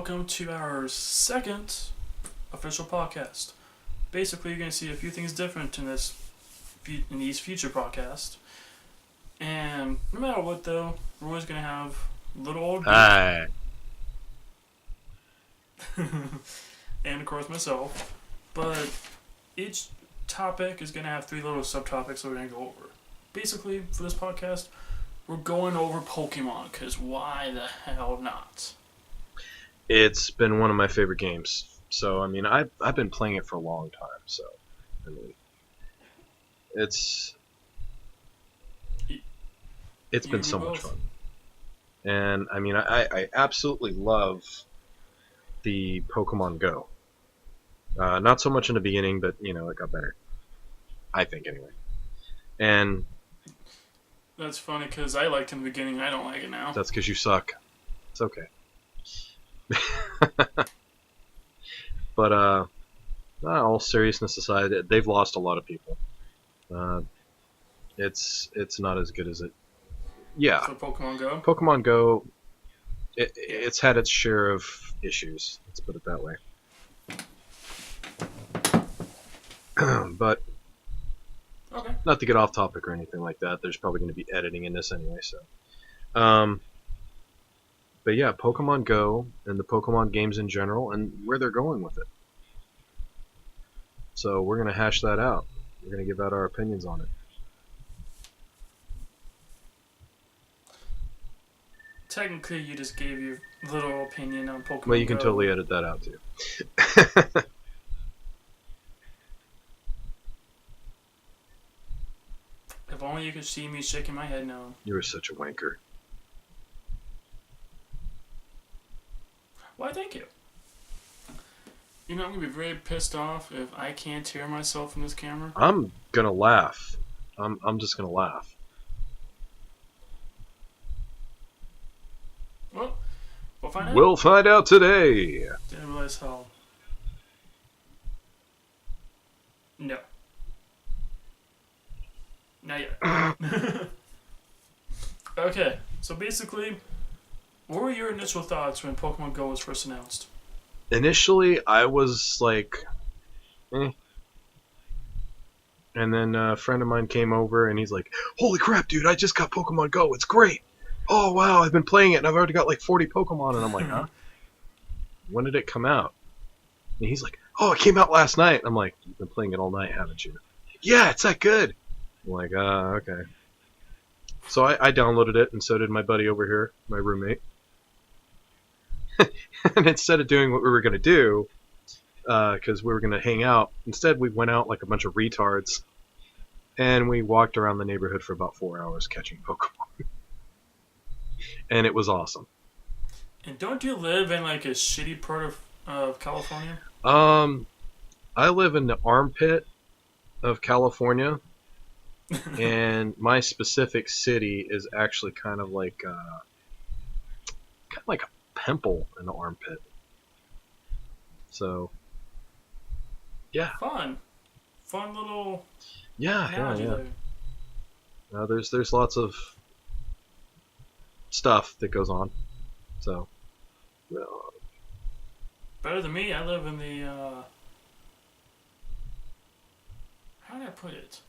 welcome to our second official podcast. Basically, you're going to see a few things different in these future podcasts. And no matter what, though, we're always going to have little old Hi. and of course myself. But each topic is going to have three little subtopics that we're going to go over. Basically, for this podcast, we're going over Pokemon, because why the hell not? It's been one of my favorite games. So, I mean, I've been playing it for a long time. So, I mean, it's been so much fun. And, I mean, I absolutely love the Pokemon Go. Not so much in the beginning, but, you know, it got better. I think, anyway. And that's funny, because I liked it in the beginning, I don't like it now. That's because you suck. It's okay. But, all seriousness aside, they've lost a lot of people. It's not as good as it... Yeah. So Pokemon Go? Pokemon Go, it's had its share of issues. Let's put it that way. But, okay. Not to get off topic or anything like that. There's probably going to be editing in this anyway, so... But yeah, Pokemon Go and the Pokemon games in general and where they're going with it. So we're going to hash that out. We're going to give out our opinions on it. Technically, you just gave your little opinion on Pokemon Go. Well, you can totally edit that out, too. If only you could see me shaking my head no. You were such a wanker. Why, thank you. You know, I'm going to be very pissed off if I can't hear myself in this camera. I'm going to laugh. I'm just going to laugh. Well, we'll find out. We'll find out today. Didn't realize how... No. Not yet. Okay, so basically, what were your initial thoughts when Pokemon Go was first announced? Initially, I was like, eh. And then a friend of mine came over and he's like, holy crap, dude, I just got Pokemon Go. It's great. Oh, wow, I've been playing it and I've already got like 40 Pokemon. And I'm like, huh? When did it come out? And he's like, oh, it came out last night. I'm like, you've been playing it all night, haven't you? Yeah, it's that good. I'm like, okay. So I downloaded it, and so did my buddy over here, my roommate. And instead of doing what we were going to do, because we were going to hang out, instead we went out like a bunch of retards, and we walked around the neighborhood for about 4 hours catching Pokemon. And it was awesome. And don't you live in like a shitty part of California? I live in the armpit of California. And my specific city is actually kind of like a pimple in the armpit. So, yeah. Fun little. Yeah. There's lots of stuff that goes on. So, better than me. I live in the. How did I put it?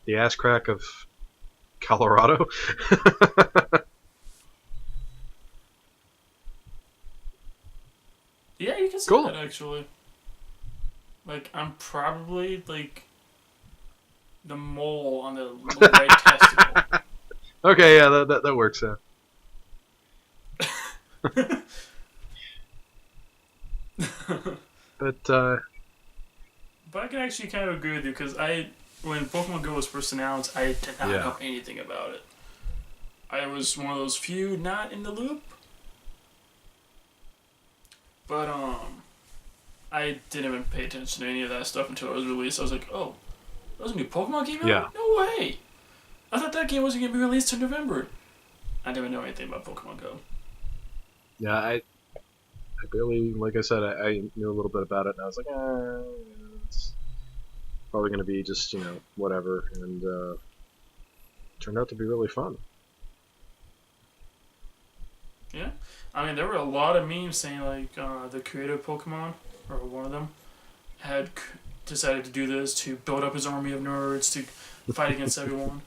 The ass crack of Colorado. Yeah, you can say that actually. Like, I'm probably like the mole on the right testicle. Okay, yeah, that works. Yeah. But I can actually kind of agree with you because when Pokemon Go was first announced, I did not know anything about it. I was one of those few not in the loop. But, I didn't even pay attention to any of that stuff until it was released. I was like, oh, there's a new Pokemon game out? Yeah. No way! I thought that game wasn't going to be released in November. I didn't know anything about Pokemon Go. Yeah, I barely, like I said, I knew a little bit about it, and I was like, it's probably going to be just, whatever, and turned out to be really fun. Yeah, I mean, there were a lot of memes saying like the creator of Pokemon, or one of them, had decided to do this to build up his army of nerds to fight against everyone.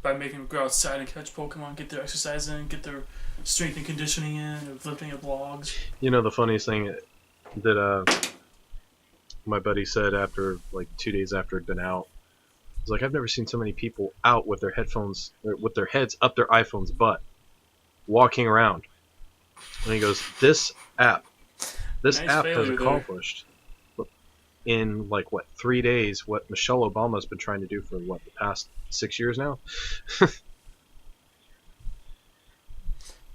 By making them go outside and catch Pokemon, get their exercise in, get their strength and conditioning in, of lifting up logs. You know, the funniest thing that my buddy said after like 2 days after it'd been out, he's like, I've never seen so many people out with their headphones, with their heads up their iPhone's butt, walking around. And he goes, this app Nice has failure there. accomplished in like what 3 days what Michelle Obama's been trying to do for what the past 6 years now.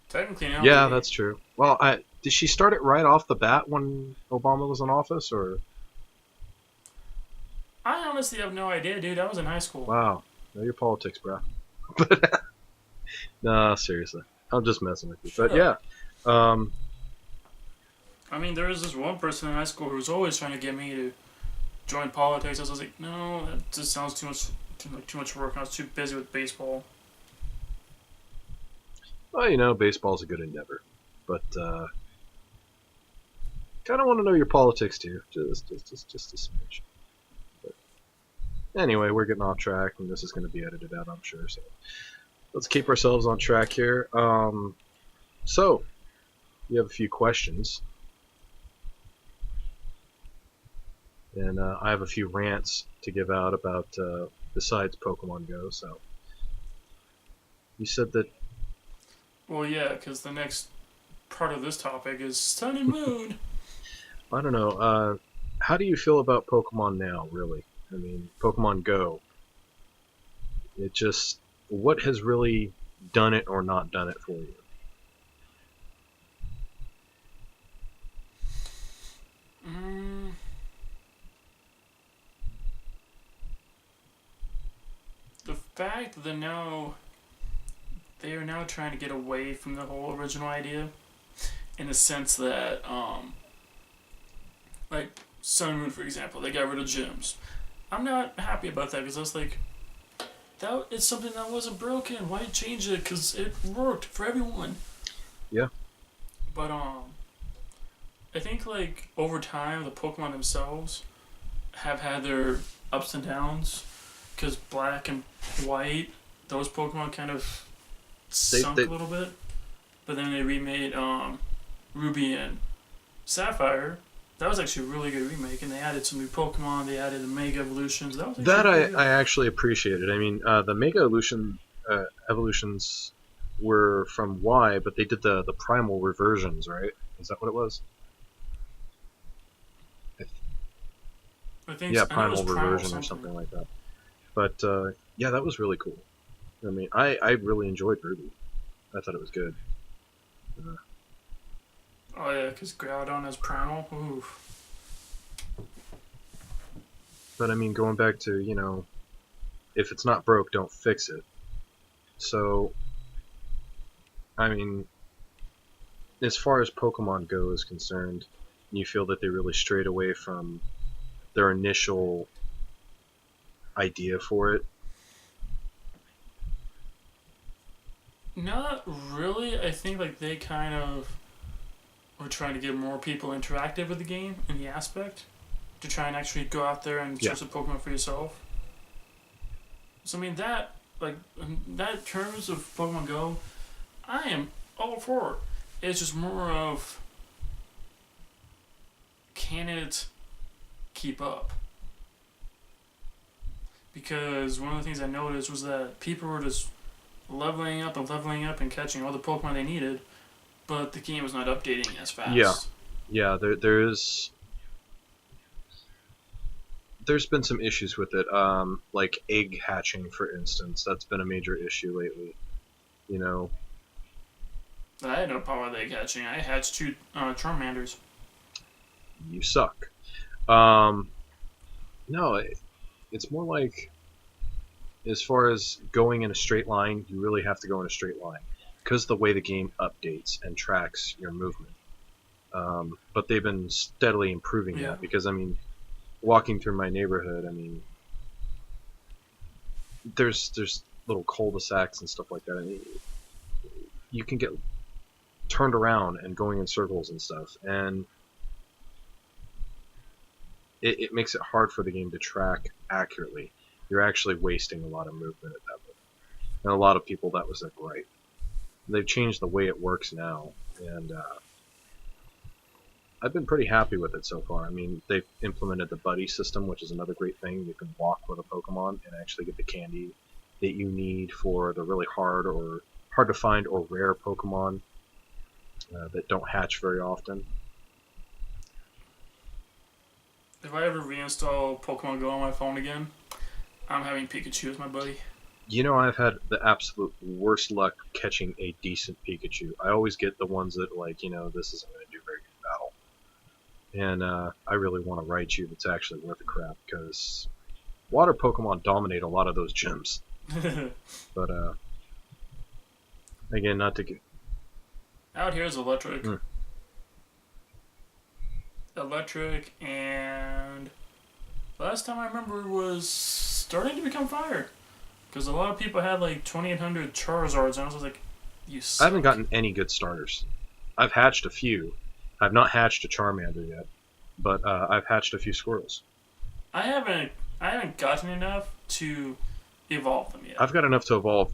Technically now. Yeah, that's true. Well, did she start it right off the bat when Obama was in office, or? I honestly have no idea, dude. I was in high school. Wow, know your politics, bro. But no, seriously, I'm just messing with you. Shut But yeah, I mean, there was this one person in high school who was always trying to get me to join politics. I was like, no, that just sounds too much work. I was too busy with baseball. well, you know, baseball's a good endeavor, but kind of want to know your politics too, just a smidge. But anyway, we're getting off track, and this is going to be edited out, I'm sure. So let's keep ourselves on track here. So you have a few questions, and I have a few rants to give out about besides Pokemon Go. So you said that. Well, yeah, because the next part of this topic is Sun and Moon. I don't know. How do you feel about Pokemon now, really? I mean, Pokemon Go. It just. What has really done it or not done it for you? Mm. The fact that they are now trying to get away from the whole original idea, in the sense that, like Sun and Moon, for example, they got rid of gyms. I'm not happy about that because I was like, that it's something that wasn't broken. Why change it? Because it worked for everyone. Yeah. But I think like over time, the Pokemon themselves have had their ups and downs. Because Black and White, those Pokemon kind of sunk a little bit. But then they remade Ruby and Sapphire. That was actually a really good remake, and they added some new Pokemon. They added the Mega Evolutions. That was I actually appreciated. I mean, the Mega Evolutions were from Y, but they did the Primal reversions, right? Is that what it was? I think Yeah, so. I know it was Primal reversion or something like that. But yeah, that was really cool. I mean, I really enjoyed Ruby. I thought it was good. Oh yeah, because Groudon has Primal. Oof. But I mean, going back to, you know, if it's not broke, don't fix it. So, I mean, as far as Pokemon Go is concerned, you feel that they really strayed away from their initial idea for it? Not really. I think like they kind of were trying to get more people interactive with the game in the aspect to try and actually go out there and search the Pokemon for yourself. So I mean that like in that terms of Pokemon Go, I am all for it. It's just more of can it keep up? Because one of the things I noticed was that people were just leveling up and catching all the Pokemon they needed, but the game was not updating as fast. Yeah. There's been some issues with it. Like egg hatching, for instance, that's been a major issue lately. You know. I had no problem with egg hatching. I hatched 2 Charmanders. You suck. No, it's more like, as far as going in a straight line, you really have to go in a straight line because of the way the game updates and tracks your movement. But they've been steadily improving that because, I mean, walking through my neighborhood, I mean, there's little cul-de-sacs and stuff like that. And you can get turned around and going in circles and stuff, and it makes it hard for the game to track accurately. You're actually wasting a lot of movement at that point. And a lot of people, that was their gripe. They've changed the way it works now, and I've been pretty happy with it so far. I mean, they've implemented the buddy system, which is another great thing. You can walk with a Pokemon and actually get the candy that you need for the really hard to find or rare Pokemon that don't hatch very often. If I ever reinstall Pokemon Go on my phone again, I'm having Pikachu as my buddy. You know, I've had the absolute worst luck catching a decent Pikachu. I always get the ones that, like, this isn't going to do very good in battle. And I really want to write you that's actually worth the crap, because water Pokemon dominate a lot of those gyms. But, again, not to get... Out here is electric. Mm. Electric, and last time I remember was starting to become fire. Because a lot of people had like 2,800 Charizards, and I was like, you suck. I haven't gotten any good starters. I've hatched a few. I've not hatched a Charmander yet, but I've hatched a few Squirtles. I haven't gotten enough to evolve them yet. I've got enough to evolve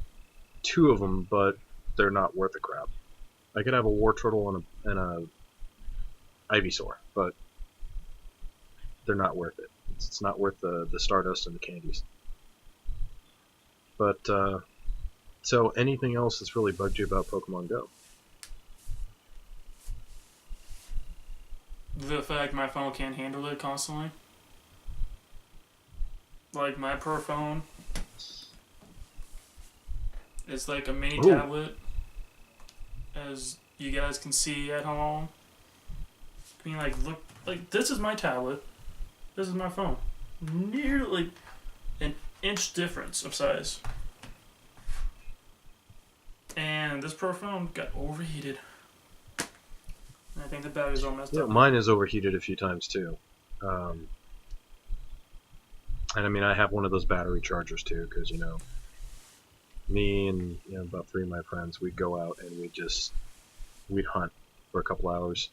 2 of them, but they're not worth a crap. I could have a Wartortle and a Ivysaur, but they're not worth it. It's not worth the Stardust and the candies. But, so anything else that's really bugged you about Pokemon Go? The fact my phone can't handle it constantly. Like my Pro phone, it's like a mini tablet, as you guys can see at home. I mean, like, look, like, this is my tablet, this is my phone. Nearly an inch difference of size. And this Pro phone got overheated. And I think the battery's all messed up. Mine is overheated a few times too. And I mean, I have one of those battery chargers too, because, me and about 3 of my friends, we'd go out and we'd hunt for a couple hours.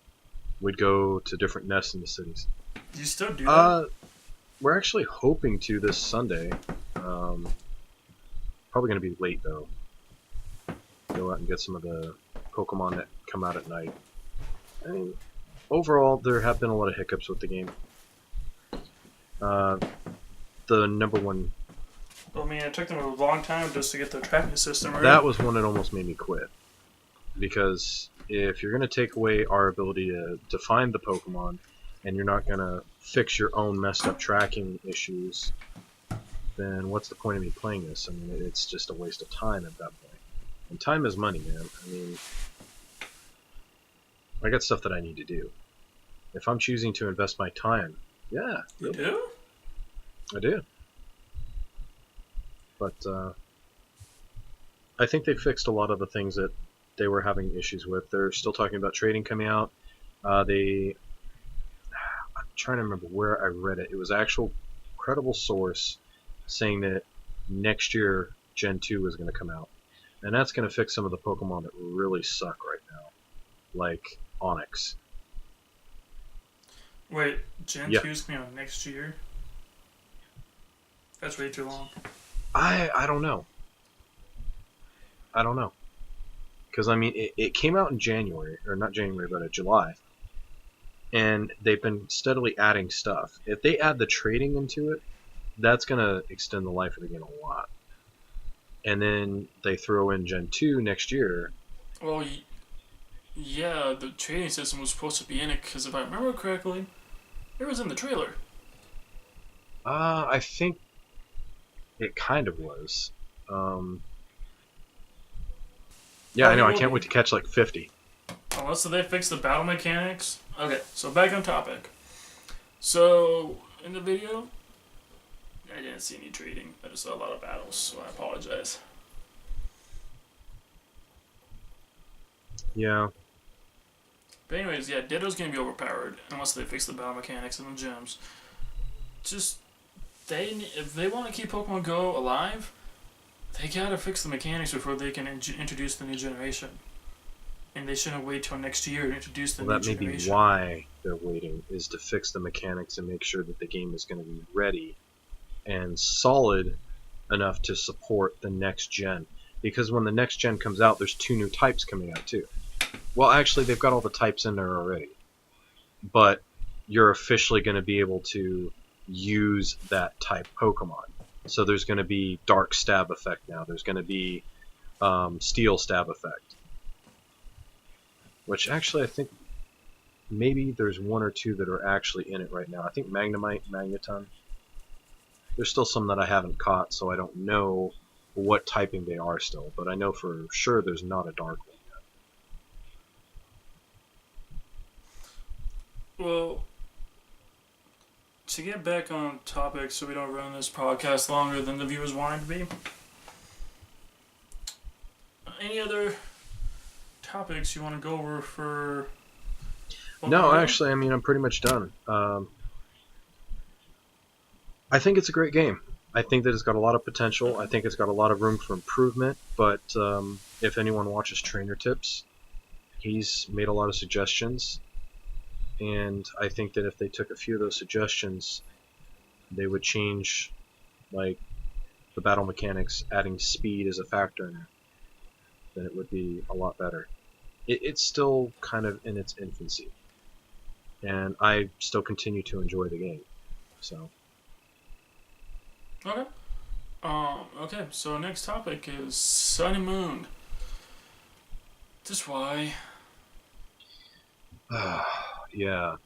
We'd go to different nests in the cities. Do you still do that? We're actually hoping to this Sunday. Probably going to be late though. Go out and get some of the Pokemon that come out at night. I mean, overall, there have been a lot of hiccups with the game. The number one... I mean, it took them a long time just to get the tracking system right. That was one that almost made me quit. Because if you're going to take away our ability to find the Pokemon, and you're not going to fix your own messed up tracking issues, then what's the point of me playing this? I mean, it's just a waste of time at that point. And time is money, man. I mean, I got stuff that I need to do. If I'm choosing to invest my time, yeah. You do? I do. But I think they fixed a lot of the things that they were having issues with. They're still talking about trading coming out. I'm trying to remember where I read it. It was an actual credible source saying that next year Gen 2 is going to come out. And that's going to fix some of the Pokemon that really suck right now. Like Onix. Wait, Gen 2 is coming out next year? That's way too long. I don't know. I don't know. Because, I mean, it came out in January, or not January, but July. And they've been steadily adding stuff. If they add the trading into it, that's going to extend the life of the game a lot. And then they throw in Gen 2 next year. Well, yeah, the trading system was supposed to be in it, because if I remember correctly, it was in the trailer. I think it kind of was. Yeah, I know. I can't wait to catch like 50. Unless they fix the battle mechanics. Okay, so back on topic. So, in the video, I didn't see any trading. I just saw a lot of battles, so I apologize. Yeah. But anyways, yeah, Ditto's gonna be overpowered unless they fix the battle mechanics and the gyms. Just, if they want to keep Pokemon Go alive, They gotta fix the mechanics before they can introduce the new generation. And they shouldn't wait till next year to introduce the Well, new that may be generation. why they're waiting, is to fix the mechanics and make sure that the game is going to be ready and solid enough to support the next gen. Because when the next gen comes out, there's 2 new types coming out too. Well, actually, they've got all the types in there already. But you're officially going to be able to use that type Pokemon. So there's going to be Dark Stab Effect now. There's going to be Steel Stab Effect. Which actually I think maybe there's 1 or 2 that are actually in it right now. I think Magnemite, Magneton. There's still some that I haven't caught, so I don't know what typing they are still. But I know for sure there's not a Dark one yet. Well, to get back on topic so we don't run this podcast longer than the viewers want it to be, any other topics you want to go over for... No, actually, I mean, I'm pretty much done. I think it's a great game. I think that it's got a lot of potential. I think it's got a lot of room for improvement, but if anyone watches Trainer Tips, he's made a lot of suggestions, and I think that if they took a few of those suggestions, they would change, like, the battle mechanics, adding speed as a factor in it, then it would be a lot better. It's still kind of in its infancy, and I still continue to enjoy the game. So. Okay. Okay, so next topic is Sun and Moon. Just why? Yeah.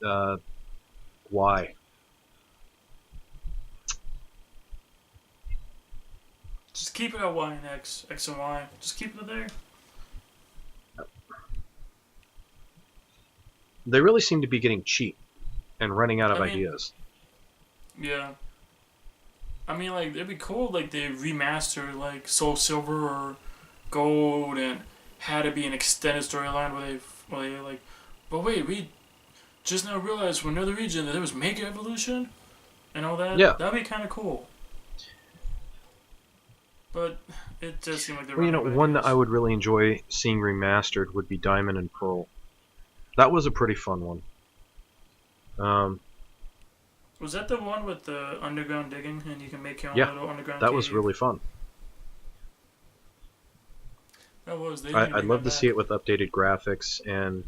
Why? Just keep it at Y and X, X and Y. Just keep it there. They really seem to be getting cheap and running out of ideas. Yeah. I mean, like, it'd be cool, like, they remastered, like, Soul Silver or Gold and had it be an extended storyline where they, like, but wait, we just now realized from another region that there was Mega Evolution and all that. Yeah. That'd be kind of cool. But it does seem like they're Well, one that I would really enjoy seeing remastered would be Diamond and Pearl. That was a pretty fun one. Was that the one with the underground digging and you can make your own little underground that cave? was really fun. That was. I'd love to see it with updated graphics, and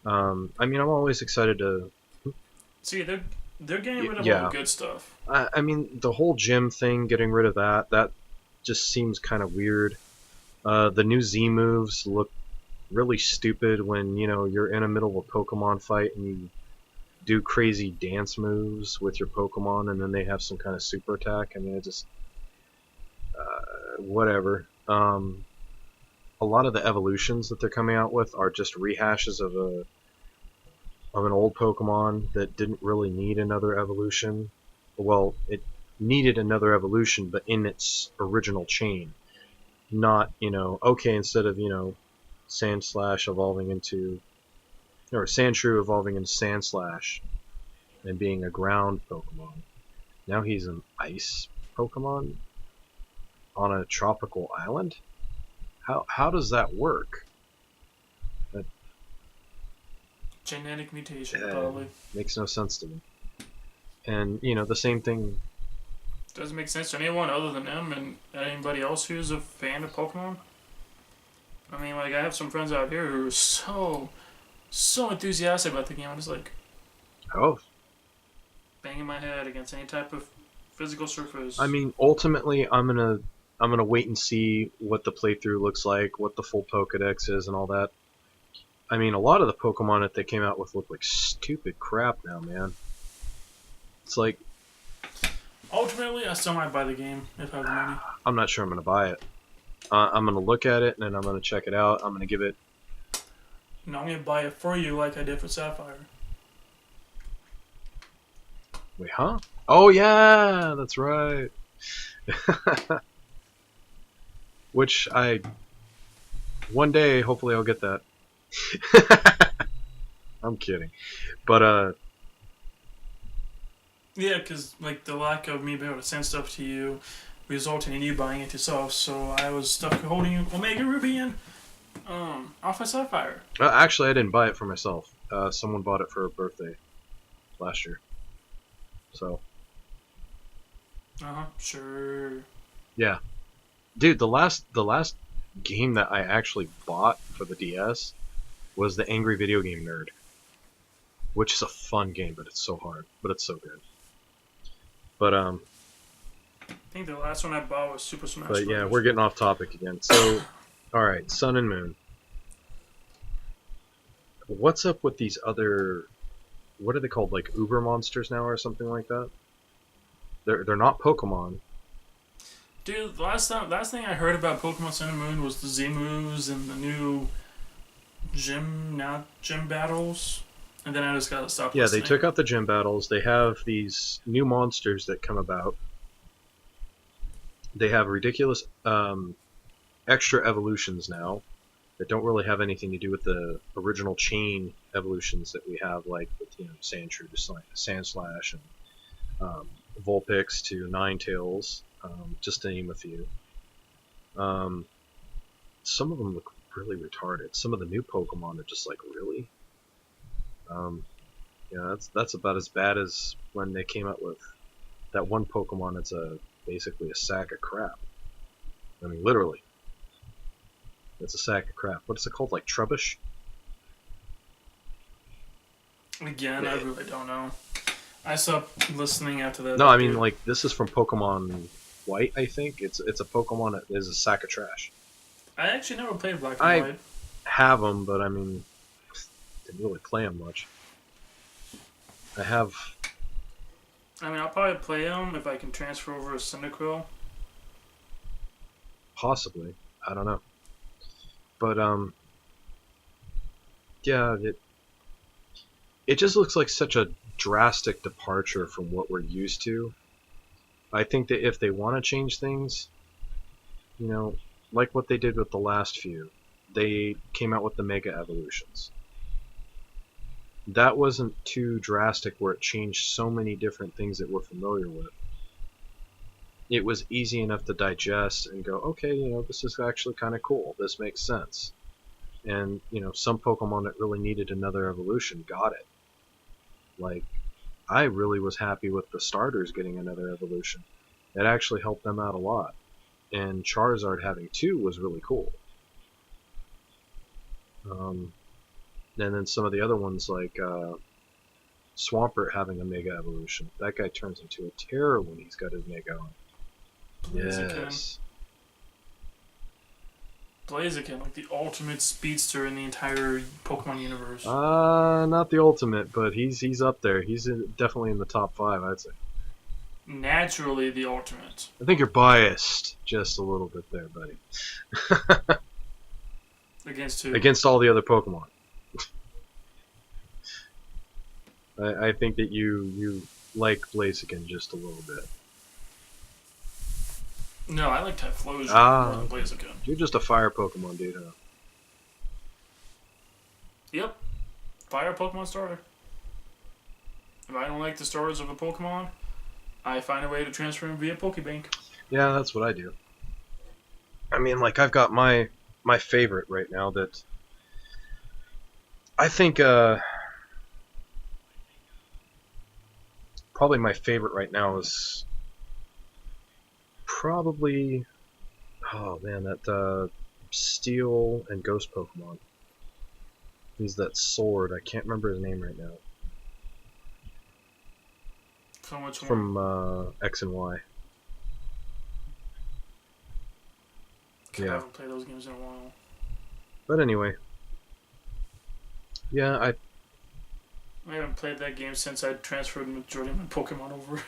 I mean, I'm always excited to see. They're getting rid of all the good stuff. I mean, the whole gym thing, getting rid of that just seems kind of weird. The new Z moves look really stupid when you're in the middle of a Pokemon fight and you do crazy dance moves with your Pokemon, and then they have some kind of super attack. I mean, it just whatever. A lot of the evolutions that they're coming out with are just rehashes of an old Pokemon that didn't really need another evolution. Well, it needed another evolution, but in its original chain. Not, okay, instead of, Sandslash evolving into, or Sandshrew evolving into Sandslash and being a ground Pokemon. Now he's an ice Pokemon on a tropical island? How does that work? Genetic mutation, probably. Makes no sense to me. And, the same thing... Doesn't make sense to anyone other than them and anybody else who's a fan of Pokemon. I mean, like, I have some friends out here who are so enthusiastic about the game. I'm just like... Oh. Banging my head against any type of physical surface. I mean, ultimately, I'm gonna wait and see what the playthrough looks like, what the full Pokedex is, and all that. I mean, a lot of the Pokemon that they came out with look like stupid crap now, man. It's like... Ultimately, I still might buy the game if I have the money. I'm not sure I'm gonna buy it. I'm gonna look at it, and then I'm gonna check it out. I'm gonna give it... No, I'm gonna buy it for you like I did for Sapphire. Wait, huh? Oh, yeah! That's right! Which one day, hopefully I'll get that. I'm kidding. But, yeah, because, like, the lack of me being able to send stuff to you resulting in you buying it yourself. So I was stuck holding Omega Ruby and Alpha Sapphire. Actually, I didn't buy it for myself. Someone bought it for a birthday last year. So Sure. yeah, dude, the last game that I actually bought for the DS was the Angry Video Game Nerd, which is a fun game, but it's so hard, but it's so good. But I think the last one I bought was Super Smash But yeah, Bros. we're getting off topic again. So, all right, Sun and Moon. What's up with these other? What are they called? Like Uber monsters now, or something like that? They're not Pokemon. Dude, last thing I heard about Pokemon Sun and Moon was the Z-moves and the new gym battles, and then I just gotta stop. Yeah, listening. they took out the gym battles. They have these new monsters that come about. They have ridiculous extra evolutions now that don't really have anything to do with the original chain evolutions that we have, like with Sandshrew to Sandslash and Vulpix to Ninetales, just to name a few. Some of them look really retarded. Some of the new Pokemon are just like, really? Yeah, that's about as bad as when they came out with that one Pokemon that's basically a sack of crap. I mean, literally. It's a sack of crap. What is it called? Like Trubbish? Again, I really don't know. I stopped listening after that. No, I mean, like, this is from Pokemon White, I think. It's a Pokemon that is a sack of trash. I actually never played Black and White. Have them, but I mean, didn't really play them much. I have... I mean, I'll probably play them if I can transfer over a Cyndaquil. Possibly. I don't know. But, yeah, it just looks like such a drastic departure from what we're used to. I think that if they want to change things, you know, like what they did with the last few, they came out with the Mega Evolutions. That wasn't too drastic where it changed so many different things that we're familiar with. It was easy enough to digest and go, okay, you know, this is actually kind of cool. This makes sense. And, you know, some Pokemon that really needed another evolution got it. Like, I really was happy with the starters getting another evolution. It actually helped them out a lot. And Charizard having 2 was really cool. And then some of the other ones, like Swampert having a Mega Evolution. That guy turns into a terror when he's got his Mega on. Yes. Blaziken, like the ultimate speedster in the entire Pokemon universe. Not the ultimate, but he's up there. He's definitely in the top 5, I'd say. Naturally the ultimate. I think you're biased just a little bit there, buddy. Against who? Against all the other Pokemon. I think that you like Blaziken just a little bit. No, I like Typhlosion more than Blaziken. You're just a fire Pokemon dude, huh? Yep. Fire Pokemon starter. If I don't like the starters of a Pokemon, I find a way to transfer them via Pokebank. Yeah, that's what I do. I mean, like, I've got my favorite right now that I think probably my favorite right now is probably, oh man, that Steel and Ghost Pokemon. He's that sword. I can't remember his name right now. From which one? From X and Y. I haven't played those games in a while. But anyway. Yeah, I haven't played that game since I transferred the majority of my Pokemon over.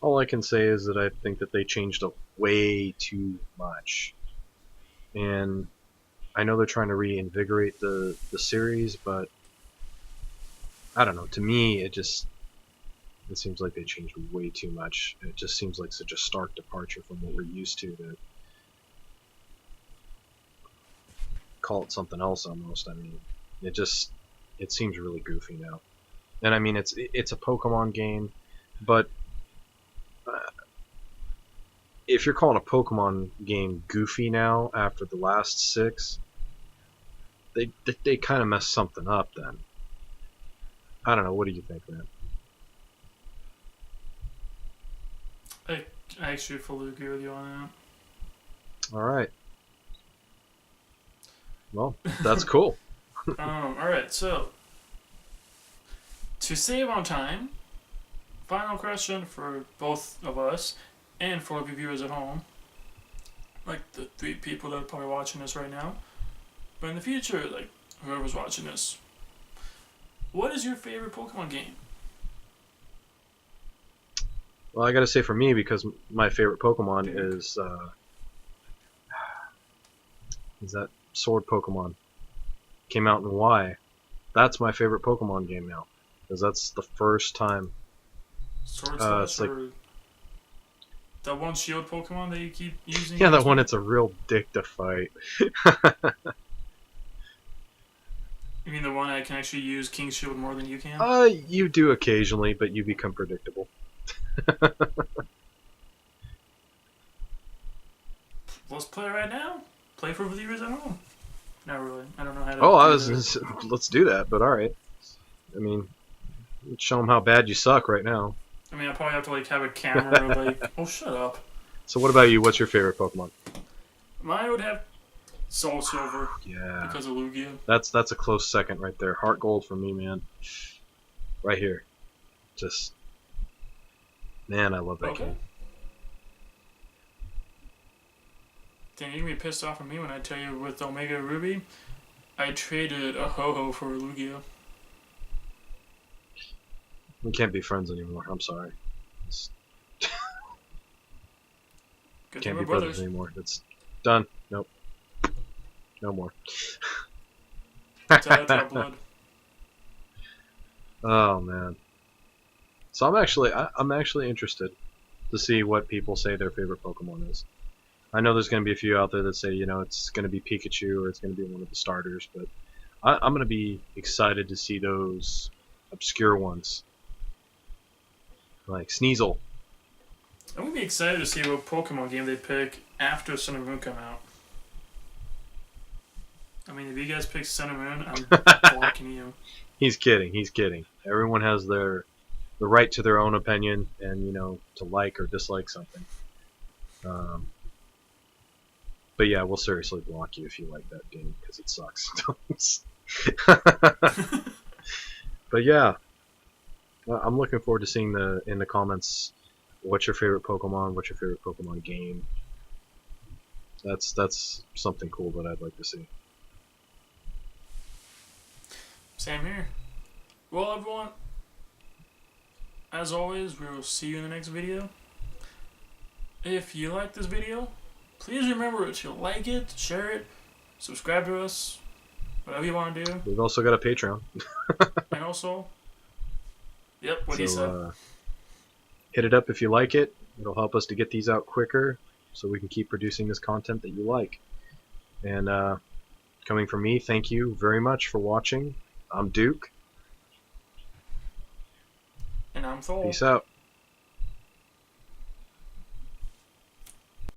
all I can say is that I think that they changed up way too much. And I know they're trying to reinvigorate the series, but I don't know. To me, it seems like they changed way too much. It just seems like such a stark departure from what we're used to call it something else almost. I mean, it seems really goofy now. And I mean, it's a Pokemon game, but if you're calling a Pokemon game goofy now after the last 6, they kind of messed something up then. I don't know. What do you think, man? I actually fully agree with you on All right. Well, that's cool. that. Alright, so to save on time, final question for both of us and for the viewers at home, like the 3 people that are probably watching this right now, but in the future, like whoever's watching this, what is your favorite Pokemon game? Well, I gotta say for me, because my favorite Pokemon Duke. is that Sword Pokemon. Came out in Y. That's my favorite Pokemon game now, because that's the first time. Sword it's Slash or that one Shield Pokemon that you keep using? Yeah, that one. It's a real dick to fight. You mean the one I can actually use King Shield more than you can? You do occasionally, but you become predictable. Let's play right now. Play for viewers at home. Not really. I don't know how to. Oh, do that. let's do that. But all right. I mean, show them how bad you suck right now. I mean, I probably have to like have a camera. Like, oh, shut up. So, what about you? What's your favorite Pokemon? Mine would have Soul Silver Yeah, because of Lugia. that's a close second right there. Heart Gold for me, man. Right here. Just, man, I love that Okay. game. Then you're gonna be pissed off at me when I tell you with Omega Ruby, I traded a Ho-Oh for a Lugia. We can't be friends anymore. I'm sorry. Good thing Can't we're be brothers brothers. anymore. It's done. Nope. No more. It's out of blood. Oh man. So I'm actually interested to see what people say their favorite Pokemon is. I know there's going to be a few out there that say, it's going to be Pikachu or it's going to be one of the starters, but I'm going to be excited to see those obscure ones. Like Sneasel. I'm gonna be excited to see what Pokemon game they pick after Sun and Moon come out. I mean, if you guys pick Sun and Moon, I'm blocking you. He's kidding. Everyone has the right to their own opinion and, to like or dislike something. But yeah, we'll seriously block you if you like that game, because it sucks. But yeah, I'm looking forward to seeing in the comments what's your favorite Pokemon, what's your favorite Pokemon game. That's something cool that I'd like to see. Same here. Well, everyone, as always, we will see you in the next video. If you like this video, please remember to like it, share it, subscribe to us, whatever you want to do. We've also got a Patreon. And also, yep, what he said. Hit it up if you like it. It'll help us to get these out quicker so we can keep producing this content that you like. And coming from me, thank you very much for watching. I'm Duke. And I'm Thor. Peace out.